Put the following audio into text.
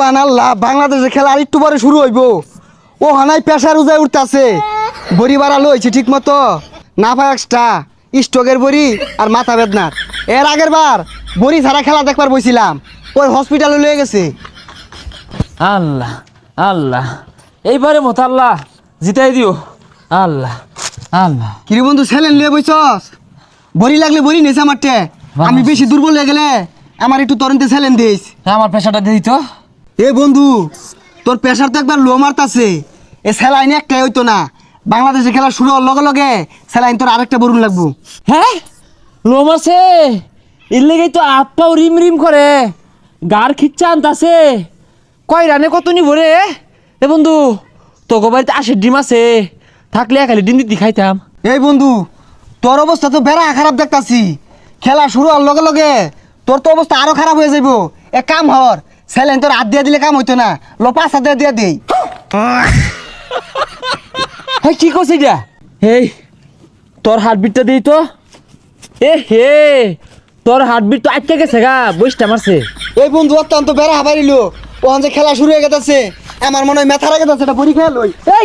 আল্লাহ বাংলাদেশের খেলা আর একটু পরে শুরু হইব। ও হানাই পেশার উজায় উঠতেছে, বড়ি বাড়ালো হয়েছে ঠিক মতো, না পায় এক্সট্রা স্টকের বড়ি আর মাথা বেদনার। এর আগের বার বড়ি ছাড়া খেলা দেখবার বইছিলাম, ওই হসপিটালে লয়ে গেছে। আল্লাহ আল্লাহ, এইবারে মতো আল্লাহ জিতাই দিও। আল্লাহ আল্লাহ, কিরে বন্ধু ছেলেন লিয়ে বইছস? বড়ি লাগলে বড়ি নেছে আমারটে, আমি বেশি দুর্বল হয়ে গেলে আমার একটু তরন্তে ছেলেন দিস। আমার পেশাটা দিই তো। এ বন্ধু, তোর প্রেশার তো একবার লো মারতাছে, এ স্যালাইন একটাই হইতো না, বাংলাদেশে খেলা শুরু হওয়ার লগে লগে স্যালাইন তোর আরেকটা বরুণ লাগবো। হ্যাঁ, লোম আছে, এর লেগেই তো হাত পাও রিম রিম করে, গার খিচ্ছা আনতাছে। কয় রানে কত নিব রে? এ বন্ধু, তোকে বাড়িতে 80 ডিম আছে, থাকলে খালি ডিম দিতে খাইতাম। এই বন্ধু, তোর অবস্থা তো বেড়া খারাপ দেখতাছি, খেলা শুরু হওয়ার লগে লগে তোর তো অবস্থা আরো খারাপ হয়ে যাইব। এক কাম হর, স্যালাইন তোর হাত দিয়ে দিলে কাম হইতো না, লো 5 হাত দিয়ে দেই। হ্যাঁ, কি করছিস এটা? এই তোর হার্টবিটটা দিই তো। এ হে, তোর হার্টবিট তো আটকে গেছে গা, বইসটা মারছে। এই বন্ধু অত্যন্ত বেড়া হাবাইলো, ও যে খেলা শুরু হয়ে গেছে, আমার মনে হয় মেথা রেগে যাচ্ছে, এটা পরীক্ষা লই। এই